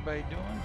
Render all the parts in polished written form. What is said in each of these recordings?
everybody doing?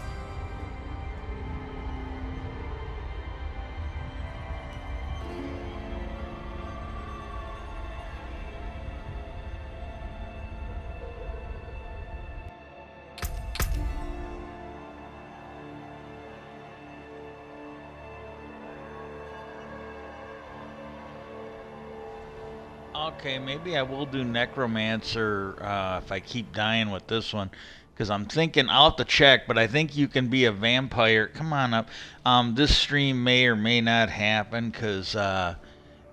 Okay, maybe I will do Necromancer if I keep dying with this one. Because I'm thinking, I'll have to check, but I think you can be a vampire. Come on up. This stream may or may not happen because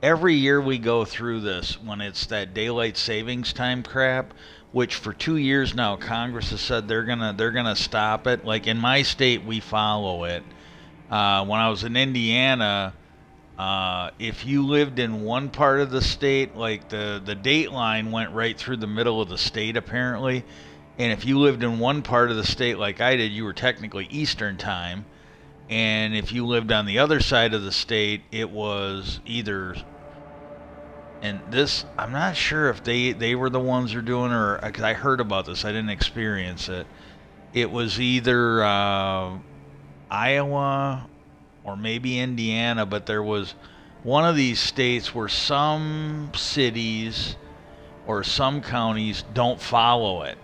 every year we go through this when it's that daylight savings time crap, which for 2 years now Congress has said they're gonna stop it. Like in my state, we follow it. When I was in Indiana, if you lived in one part of the state, like the date line went right through the middle of the state apparently, and if you lived in one part of the state like I did, you were technically Eastern time, and if you lived on the other side of the state, it was either. And this, I'm not sure if they were the ones who are doing, or because I heard about this, I didn't experience it. It was either Iowa or maybe Indiana, but there was one of these states where some cities or some counties don't follow it.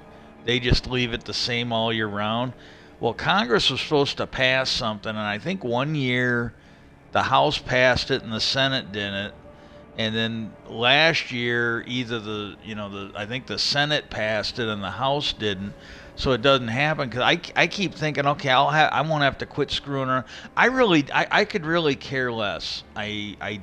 They just leave it the same all year round. Well, Congress was supposed to pass something, and I think one year the House passed it and the Senate didn't. And then last year, either I think the Senate passed it and the House didn't. So it doesn't happen because I keep thinking, okay, I won't have to quit screwing around. I could really care less. I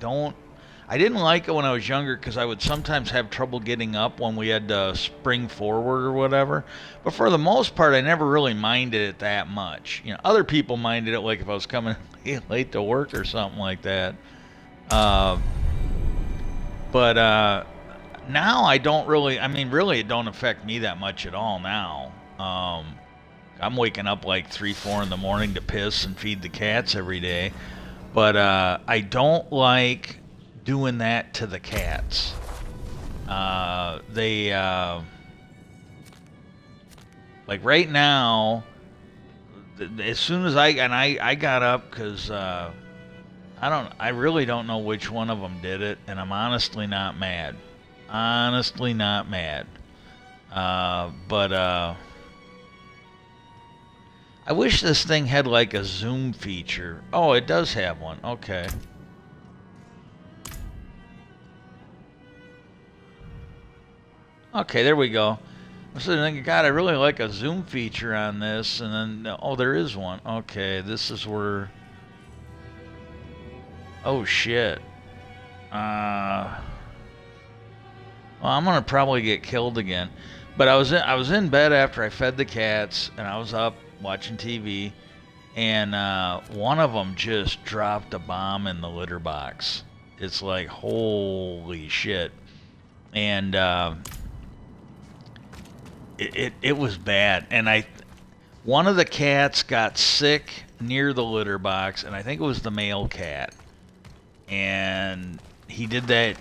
didn't like it when I was younger because I would sometimes have trouble getting up when we had to spring forward or whatever. But for the most part, I never really minded it that much. Other people minded it, like if I was coming late to work or something like that. But now I don't really. I mean, really, it don't affect me that much at all now. I'm waking up like 3, 4 in the morning to piss and feed the cats every day. But I don't like doing that to the cats. They like right now. As soon as I got up because I really don't know which one of them did it, and I'm honestly not mad. Honestly not mad. But I wish this thing had like a zoom feature. Oh, it does have one. Okay. Okay, there we go. I was thinking, God, I really like a zoom feature on this, and then oh, there is one. Okay, this is where. Oh shit. Well, I'm gonna probably get killed again. But I was in bed after I fed the cats, and I was up watching TV, and one of them just dropped a bomb in the litter box. It's like holy shit, and it was bad. And one of the cats got sick near the litter box, and I think it was the male cat. And he did that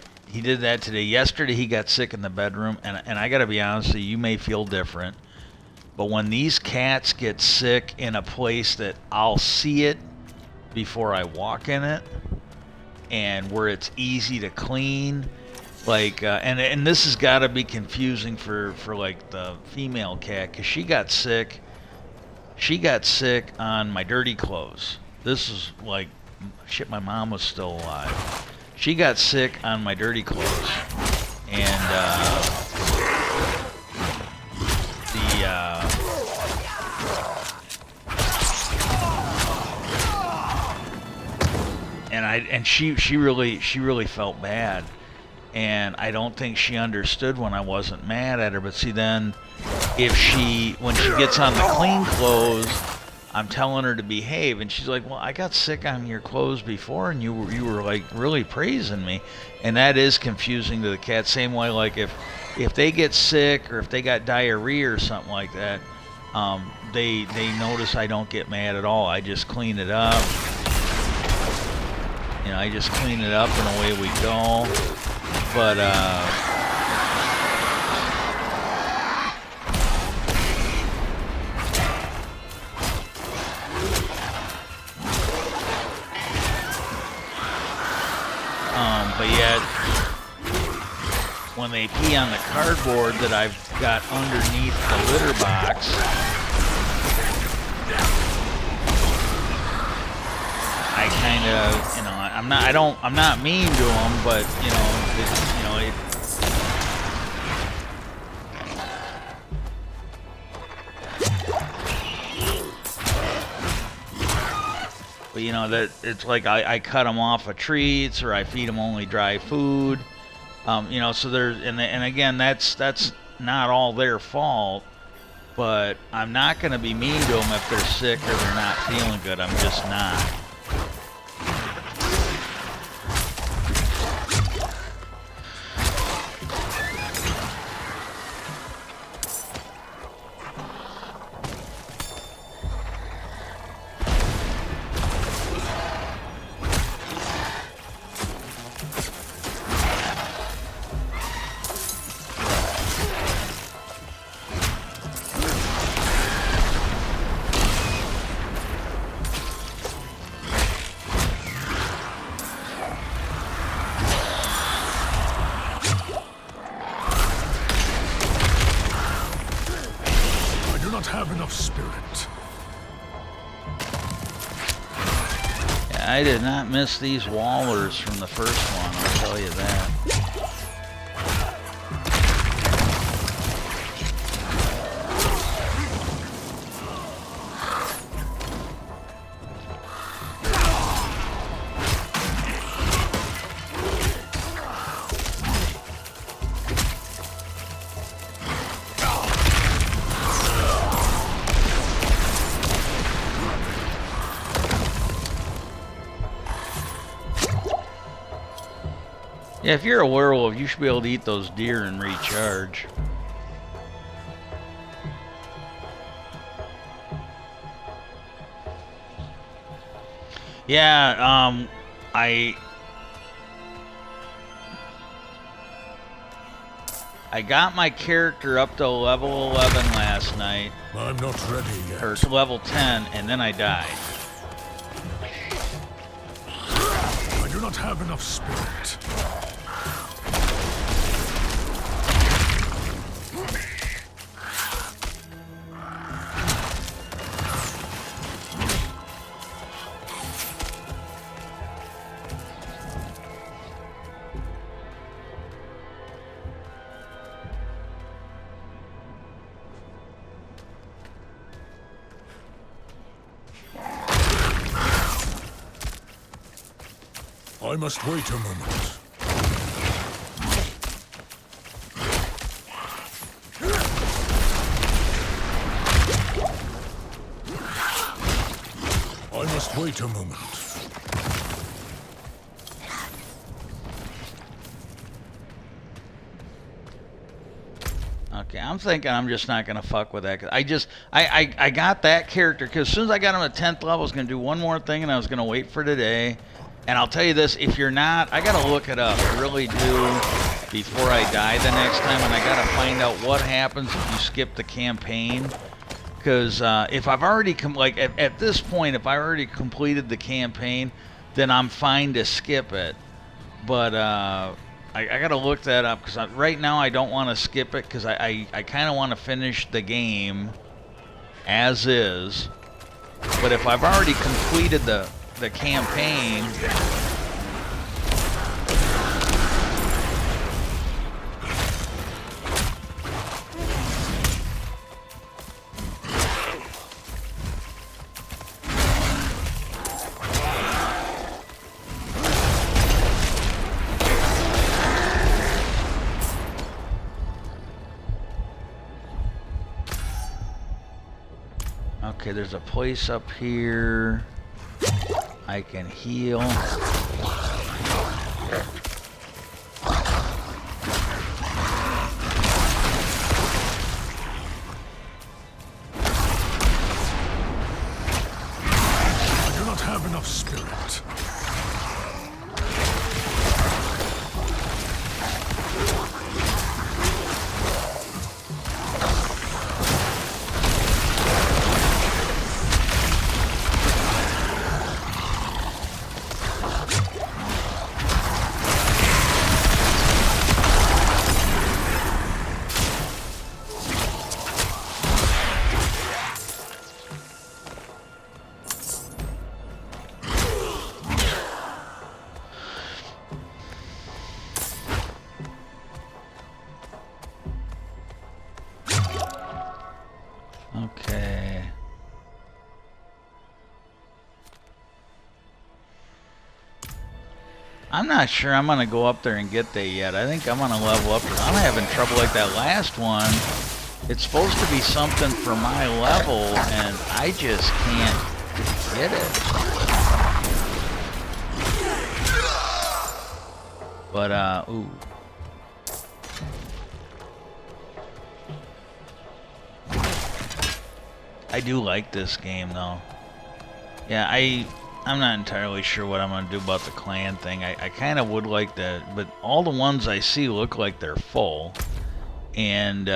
today. Yesterday he got sick in the bedroom, and I gotta be honest with you, you may feel different, but when these cats get sick in a place that I'll see it before I walk in it, and where it's easy to clean, like and this has got to be confusing for like the female cat, because she got sick on my dirty clothes. This is like shit, my mom was still alive. She got sick on my dirty clothes, and she really felt bad, and I don't think she understood when I wasn't mad at her. But see, then when she gets on the clean clothes, I'm telling her to behave, and she's like, well, I got sick on your clothes before, and you were like really praising me. And that is confusing to the cat. Same way, like if they get sick or if they got diarrhea or something like that, they notice I don't get mad at all. I just clean it up. I just clean it up and away we go. But but yet when they pee on the cardboard that I've got underneath the litter box, I kind of, you know, I'm not mean to them, but you know, it. But you know that it's like I cut them off of treats, or I feed them only dry food. You know, so there's and again that's not all their fault, but I'm not going to be mean to them if they're sick or they're not feeling good. I'm just not. Have enough spirit. Yeah, I did not miss these wallers from the first one, I'll tell you that. Yeah, if you're a werewolf, you should be able to eat those deer and recharge. Yeah, I got my character up to level 11 last night. I'm not ready yet. Or to level 10, and then I died. I do not have enough spirit. I must wait a moment. I must wait a moment. Okay, I'm thinking I'm just not gonna fuck with that. Cause I got that character because as soon as I got him at 10th level, I was gonna do one more thing, and I was gonna wait for today. And I'll tell you this: if you're not, I gotta look it up. I really do before I die the next time, and I gotta find out what happens if you skip the campaign. Because if I've already at this point, if I already completed the campaign, then I'm fine to skip it. But I gotta look that up because right now I don't want to skip it because I kind of want to finish the game as is. But if I've already completed the campaign, okay, there's a place up here I can heal. I do not have enough spirit. I'm not sure I'm gonna go up there and get that yet. I think I'm gonna level up. I'm having trouble like that last one. It's supposed to be something for my level, and I just can't get it. But, ooh. I do like this game, though. Yeah, I'm not entirely sure what I'm going to do about the clan thing. I kind of would like that, but all the ones I see look like they're full. And,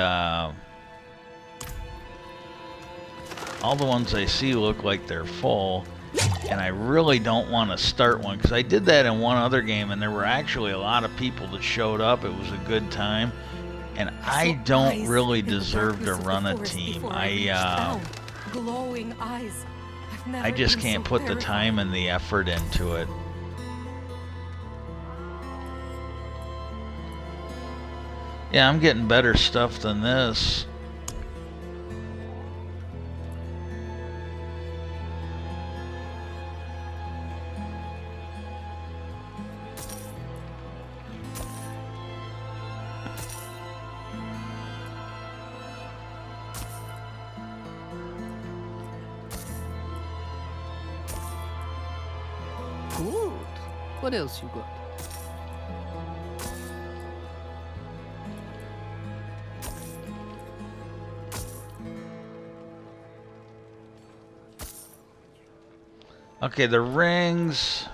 all the ones I see look like they're full. And I really don't want to start one, because I did that in one other game, and there were actually a lot of people that showed up. It was a good time. And I don't really deserve to run a team. Glowing eyes. I just can't put the time and the effort into it. Yeah, I'm getting better stuff than this. Good. What else you got? Okay, the rings.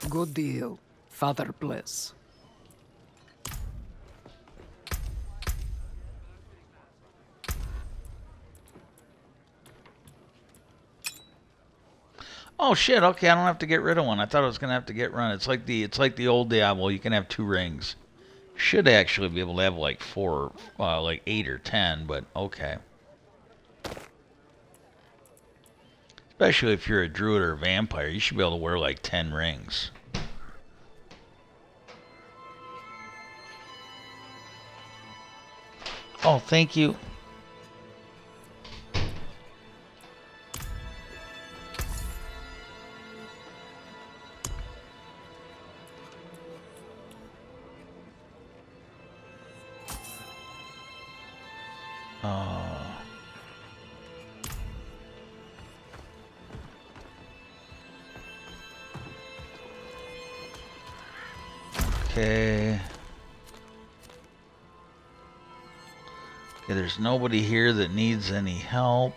Good deal. Father bless. Oh shit! Okay, I don't have to get rid of one. I thought I was gonna have to get run. It's like the old Diablo. You can have 2 rings. Should actually be able to have like 4, like 8 or 10. But okay. Especially if you're a druid or a vampire, you should be able to wear like 10 rings. Oh, thank you. Okay. Okay, there's nobody here that needs any help.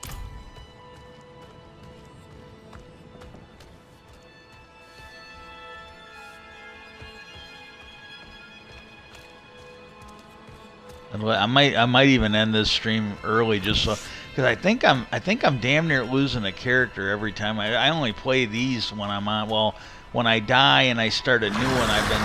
I might even end this stream early just so, because I think I'm damn near losing a character every time. I only play these when I'm on. Well, when I die and I start a new one, I've been.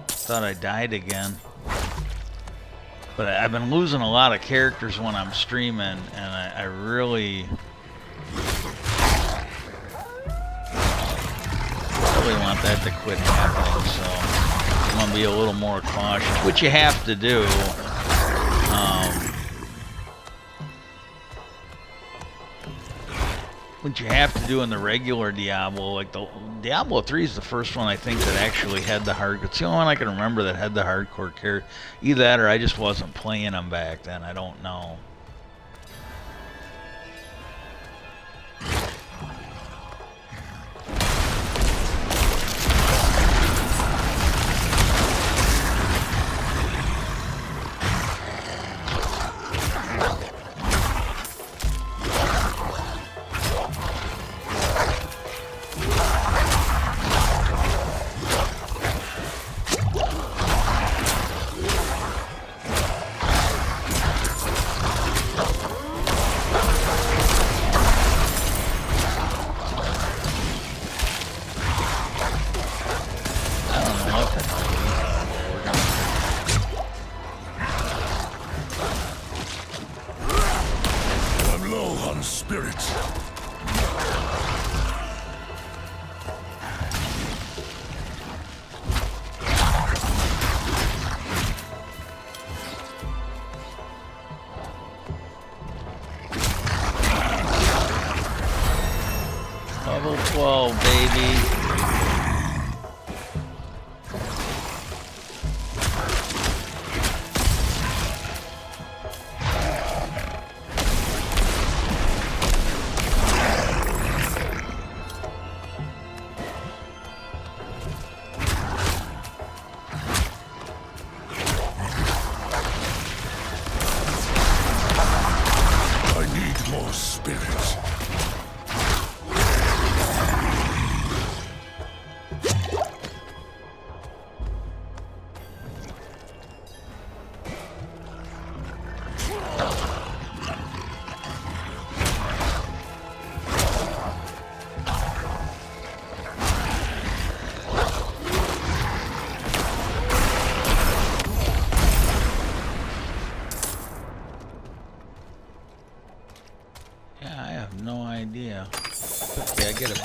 Thought I died again. But I've been losing a lot of characters when I'm streaming, and I really want that to quit happening, so I'm going to be a little more cautious, which you have to do. What you have to do in the regular Diablo, like the Diablo 3 is the first one I think that actually had the hard. It's the only one I can remember that had the hardcore character. Either that or I just wasn't playing them back then. I don't know.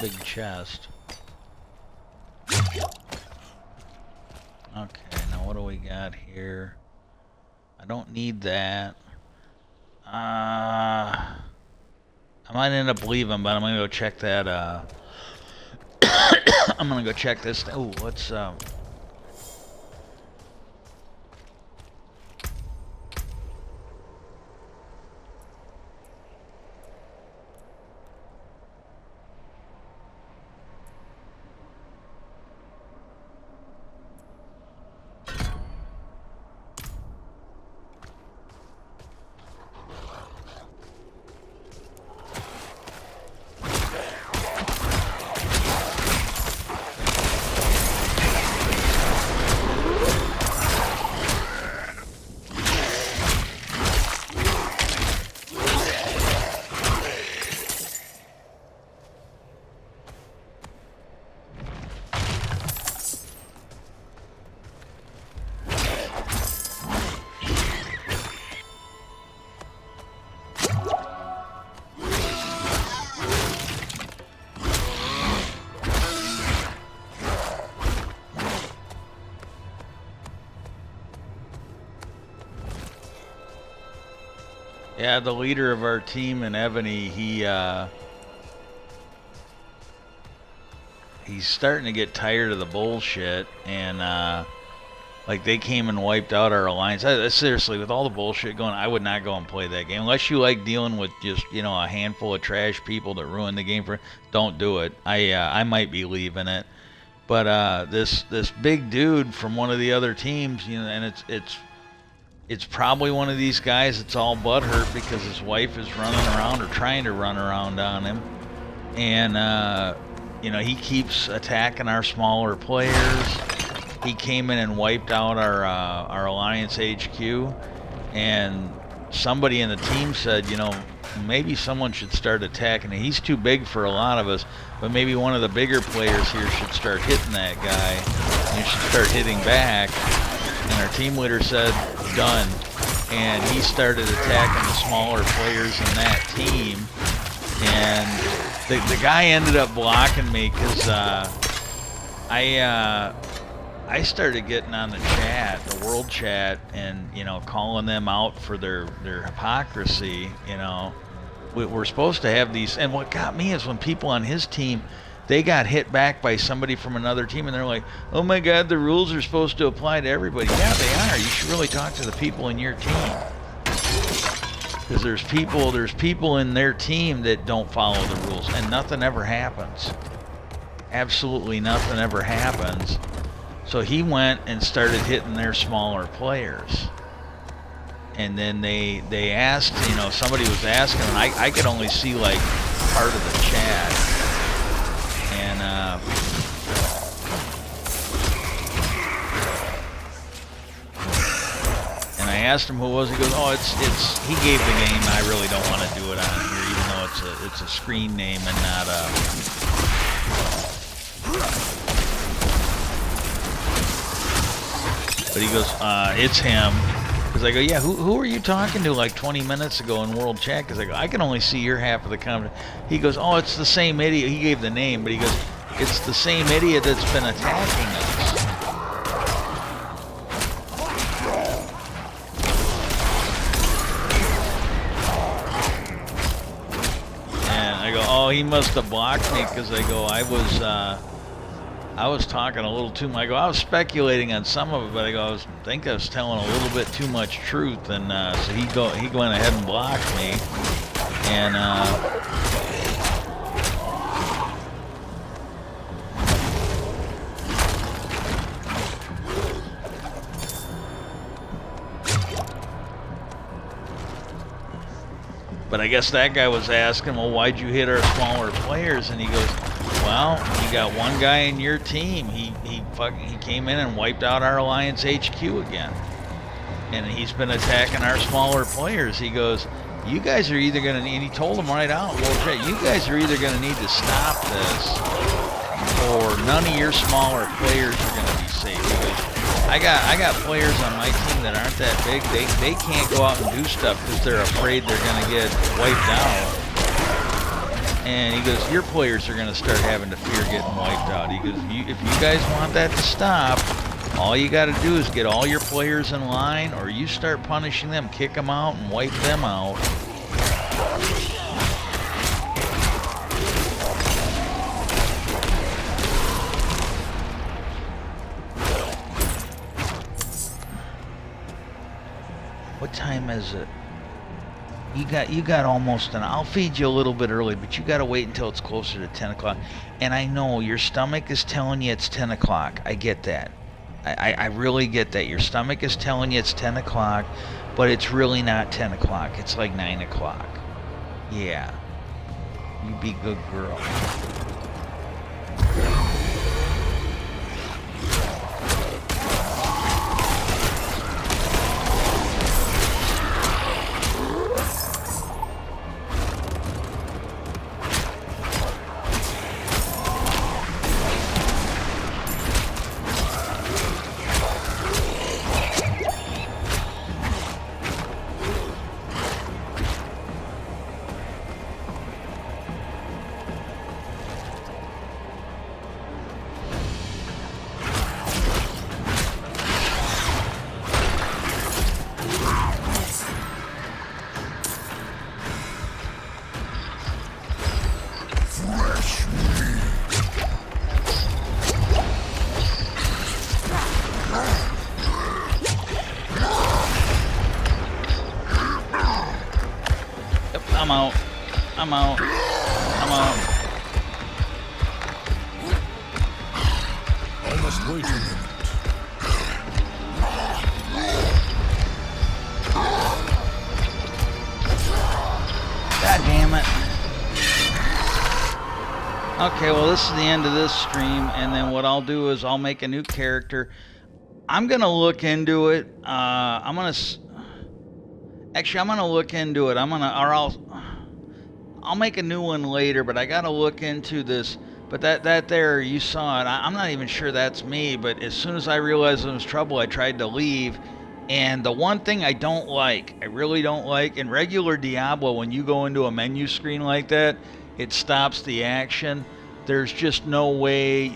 big chest. Okay, now what do we got here? I don't need that. I might end up leaving, but I'm gonna go check that. I'm gonna go check this. Oh, what's yeah, the leader of our team in Ebony, he's starting to get tired of the bullshit, and like they came and wiped out our alliance. Seriously, with all the bullshit going, I would not go and play that game unless you like dealing with just a handful of trash people that ruin the game for. Don't do it. I might be leaving it, but this big dude from one of the other teams, and it's probably one of these guys that's all butthurt because his wife is running around or trying to run around on him. And, he keeps attacking our smaller players. He came in and wiped out our Alliance HQ. And somebody in the team said, maybe someone should start attacking him. He's too big for a lot of us, but maybe one of the bigger players here should start hitting that guy. And should start hitting back. And our team leader said, done. And he started attacking the smaller players in that team. And the guy ended up blocking me because I started getting on the chat, the world chat, and calling them out for their hypocrisy. We're supposed to have these, and what got me is when people on his team, they got hit back by somebody from another team, and they're like, oh my god, the rules are supposed to apply to everybody. Yeah, they are. You should really talk to the people in your team. Because there's people in their team that don't follow the rules, and nothing ever happens. Absolutely nothing ever happens. So he went and started hitting their smaller players. And then they asked, somebody was asking, and I could only see like part of the chat. And I asked him who it was. He goes, "Oh, it's." He gave the name. I really don't want to do it on here, even though it's a screen name and not a. But he goes, "It's him." Because I go, "Yeah, who were you talking to like 20 minutes ago in World Chat?" Because I go, "I can only see your half of the comment." He goes, "Oh, it's the same idiot." He gave the name, but he goes, "It's the same idiot that's been attacking us." And I go, "Oh, he must have blocked me," because I go, I was talking a little too much. I go, I was speculating on some of it, but I go, I think I was telling a little bit too much truth, and so he went ahead and blocked me, and but I guess that guy was asking, well, why'd you hit our smaller players? And he goes, well, you got one guy in your team. He came in and wiped out our Alliance HQ again. And he's been attacking our smaller players. He goes, you guys are either going to need, and he told them right out, well, you guys are either going to need to stop this, or none of your smaller players are going to be safe. He goes, I got players on my team that aren't that big. They can't go out and do stuff because they're afraid they're going to get wiped out. And he goes, your players are going to start having to fear getting wiped out. He goes, if you guys want that to stop, all you got to do is get all your players in line, or you start punishing them, kick them out, and wipe them out. What time is it? You got almost an... I'll feed you a little bit early, but you got to wait until it's closer to 10 o'clock. And I know your stomach is telling you it's 10 o'clock. I get that. I really get that. Your stomach is telling you it's 10 o'clock, but it's really not 10 o'clock. It's like 9 o'clock. Yeah. You be good girl. I'm out. I must wait a minute. God damn it. Okay, well this is the end of this stream, and then what I'll do is I'll make a new character. I'm gonna look into it. I'm gonna look into it. I'll make a new one later, but I gotta look into this. But that there, you saw it. I'm not even sure that's me, but as soon as I realized there was trouble, I tried to leave. And the one thing I don't like, I really don't like, in regular Diablo, when you go into a menu screen like that, it stops the action. There's just no way.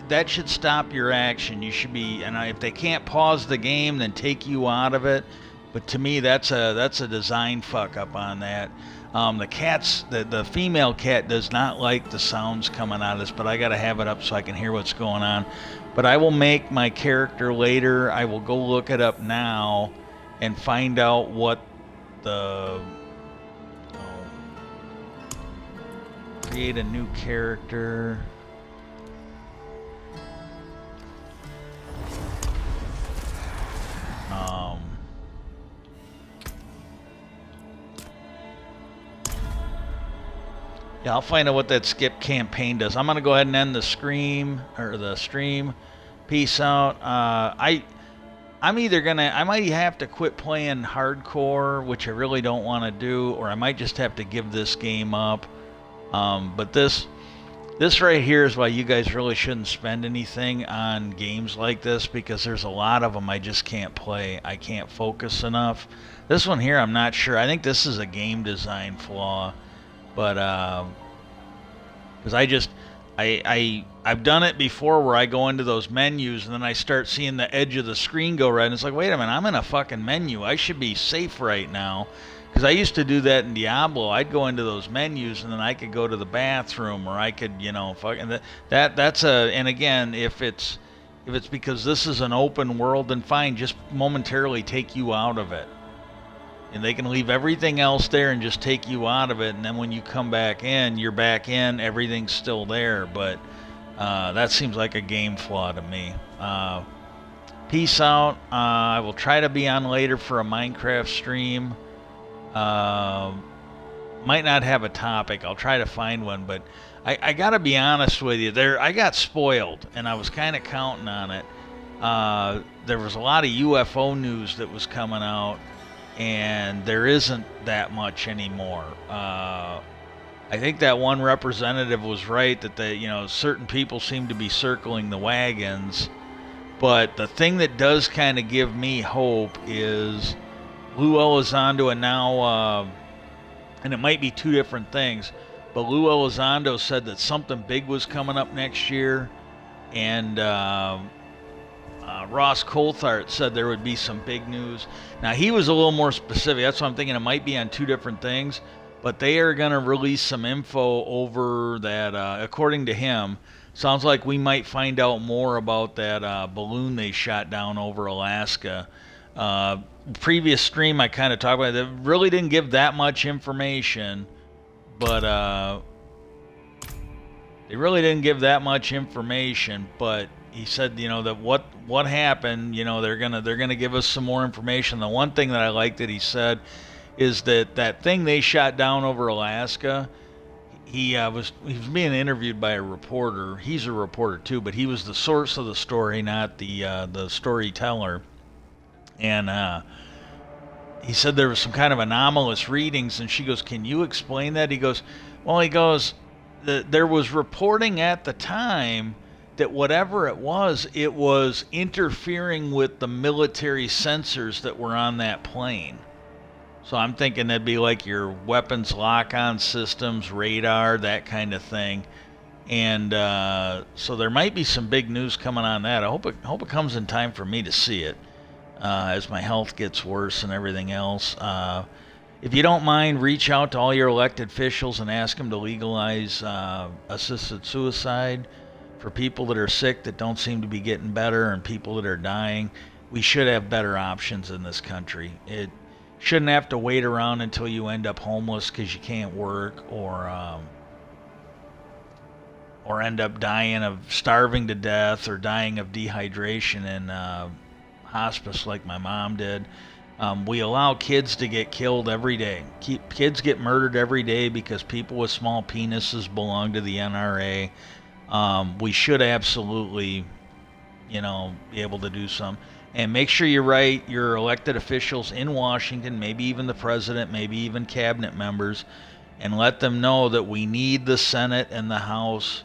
That should stop your action. You should be, and if they can't pause the game, then take you out of it. But to me, that's a design fuck up on that. The female cat does not like the sounds coming out of this, but I gotta have it up so I can hear what's going on. But I will make my character later. I will go look it up now and find out what the... create a new character. Yeah, I'll find out what that skip campaign does. I'm gonna go ahead and end the stream. Peace out. I might have to quit playing hardcore, which I really don't want to do, or I might just have to give this game up. But this right here is why you guys really shouldn't spend anything on games like this, because there's a lot of them I just can't play. I can't focus enough. This one here, I'm not sure. I think this is a game design flaw. But because I've done it before where I go into those menus and then I start seeing the edge of the screen go red, and it's like, wait a minute, I'm in a fucking menu. I should be safe right now. Because I used to do that in Diablo. I'd go into those menus and then I could go to the bathroom, or I could, fucking that's a. And again, if it's because this is an open world, then fine, just momentarily take you out of it. And they can leave everything else there and just take you out of it, and then when you come back in, you're back in, everything's still there. But that seems like a game flaw to me. Peace out. I will try to be on later for a Minecraft stream. Might not have a topic. I'll try to find one, but I gotta be honest with you. I got spoiled, and I was kind of counting on it. There was a lot of UFO news that was coming out, and there isn't that much anymore. I think that one representative was right that certain people seem to be circling the wagons, but the thing that does kind of give me hope is Lou Elizondo, and now, and it might be two different things, But Lou Elizondo said that something big was coming up next year, and Ross Coulthard said there would be some big news. Now, he was a little more specific. That's why I'm thinking it might be on two different things. But they are going to release some info over that, according to him. Sounds like we might find out more about that balloon they shot down over Alaska. Previous stream, I kind of talked about it. They really didn't give that much information. But they really didn't give that much information, but he said, that what happened, they're gonna give us some more information. The one thing that I like that he said is that thing they shot down over Alaska. He was being interviewed by a reporter. He's a reporter too, but he was the source of the story, not the storyteller. And he said there was some kind of anomalous readings, and she goes, "Can you explain that?" He goes, there was reporting at the time that whatever it was interfering with the military sensors that were on that plane. So I'm thinking that'd be like your weapons lock-on systems, radar, that kind of thing. And so there might be some big news coming on that. I hope it comes in time for me to see it as my health gets worse and everything else. If you don't mind, reach out to all your elected officials and ask them to legalize assisted suicide for people that are sick that don't seem to be getting better and people that are dying. We should have better options in this country. It shouldn't have to wait around until you end up homeless because you can't work or end up dying of starving to death or dying of dehydration in hospice like my mom did. We allow kids to get killed every day. Kids get murdered every day because people with small penises belong to the NRA. We should absolutely, be able to do some. And make sure you write your elected officials in Washington, maybe even the president, maybe even cabinet members, and let them know that we need the Senate and the House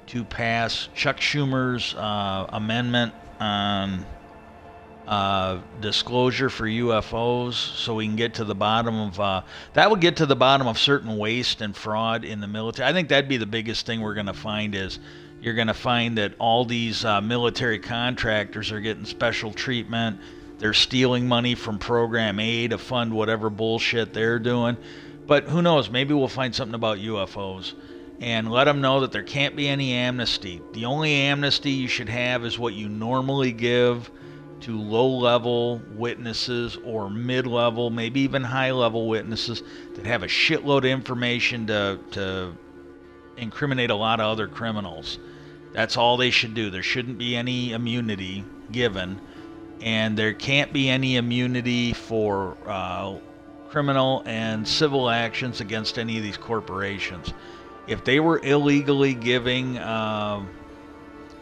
to pass Chuck Schumer's amendment on disclosure for UFOs, so we can get to the bottom of that. Would get to the bottom of certain waste and fraud in the military. I think that'd be the biggest thing we're going to find is you're going to find that all these military contractors are getting special treatment. They're stealing money from Program A to fund whatever bullshit they're doing. But who knows? Maybe we'll find something about UFOs. And let them know that there can't be any amnesty. The only amnesty you should have is what you normally give to low-level witnesses or mid-level, maybe even high-level witnesses that have a shitload of information to incriminate a lot of other criminals. That's all they should do. There shouldn't be any immunity given, and there can't be any immunity for criminal and civil actions against any of these corporations. If they were illegally giving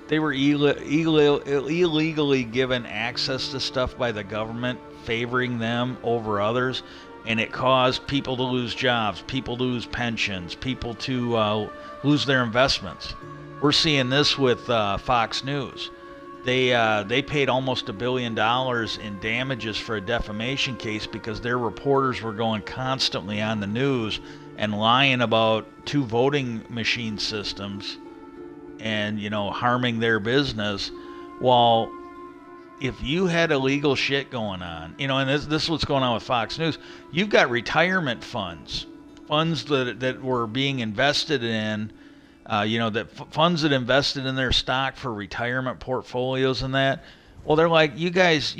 illegally given access to stuff by the government, favoring them over others, and it caused people to lose jobs, people to lose pensions, people to lose their investments. We're seeing this with Fox News. They paid almost $1 billion in damages for a defamation case because their reporters were going constantly on the news and lying about 2 voting machine systems and, harming their business. While if you had illegal shit going on, and this is what's going on with Fox News, you've got retirement funds that were being invested in, funds that invested in their stock for retirement portfolios and that. Well, they're like, you guys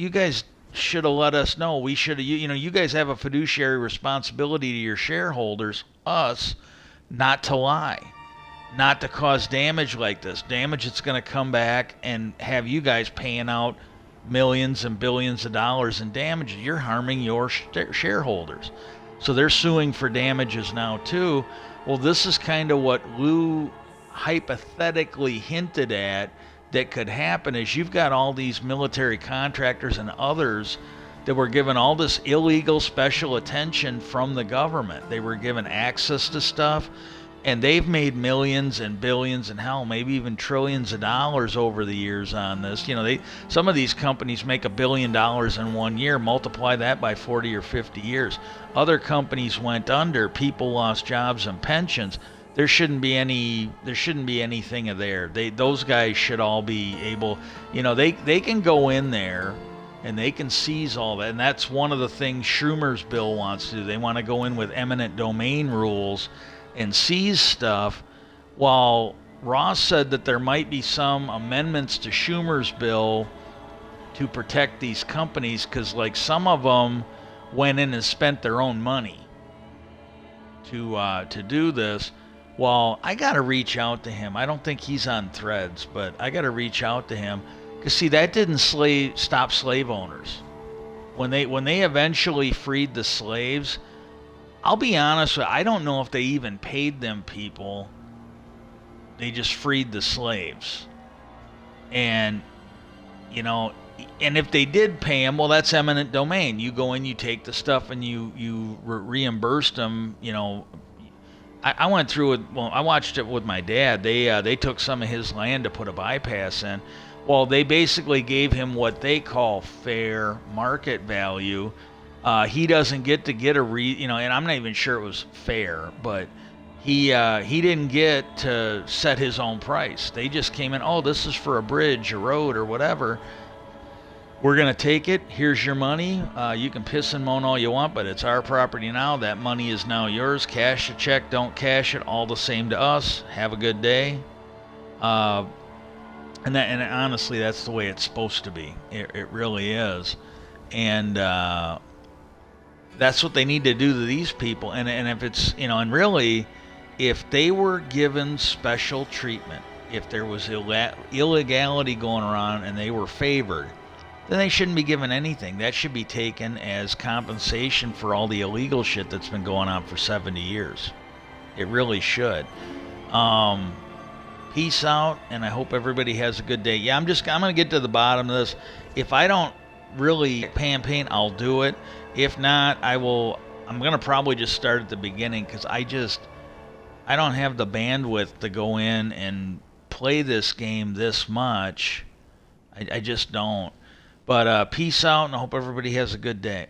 should have let us know. We should have, you guys have a fiduciary responsibility to your shareholders, us, not to lie, not to cause damage like this. Damage that's going to come back and have you guys paying out millions and billions of dollars in damages. You're harming your shareholders. So they're suing for damages now too. Well, this is kind of what Lou hypothetically hinted at that could happen is you've got all these military contractors and others that were given all this illegal special attention from the government. They were given access to stuff, and they've made millions and billions and hell, maybe even trillions of dollars over the years on this. Some of these companies make $1 billion in 1 year, multiply that by 40 or 50 years. Other companies went under, people lost jobs and pensions. there shouldn't be anything of there. Those guys should all be able, they can go in there and they can seize all that. And that's one of the things Schumer's bill wants to do. They want to go in with eminent domain rules and seize stuff, while Ross said that there might be some amendments to Schumer's bill to protect these companies, because like some of them went in and spent their own money to do this. Well, I got to reach out to him. I don't think he's on Threads, but I got to reach out to him, because see, that didn't stop slave owners. When they eventually freed the slaves, I'll be honest with you, I don't know if they even paid them people. They just freed the slaves. And and if they did pay them, well, that's eminent domain. You go in, you take the stuff, and you reimburse them. I went through it. Well, I watched it with my dad. They took some of his land to put a bypass in. Well, they basically gave him what they call fair market value. He doesn't get and I'm not even sure it was fair, but he didn't get to set his own price. They just came in. Oh, this is for a bridge, a road, or whatever. We're going to take it. Here's your money. You can piss and moan all you want, but it's our property now. That money is now yours. Cash the check, don't cash it, all the same to us. Have a good day. And honestly, that's the way it's supposed to be. It really is. And that's what they need to do to these people. And if it's, and really, if they were given special treatment, if there was illegality going around and they were favored, then they shouldn't be given anything. That should be taken as compensation for all the illegal shit that's been going on for 70 years. It really should. Peace out, and I hope everybody has a good day. Yeah, I'm going to get to the bottom of this. If I don't really paint, I'll do it. If not, I'm going to probably just start at the beginning, because I don't have the bandwidth to go in and play this game this much. I just don't. But peace out, and I hope everybody has a good day.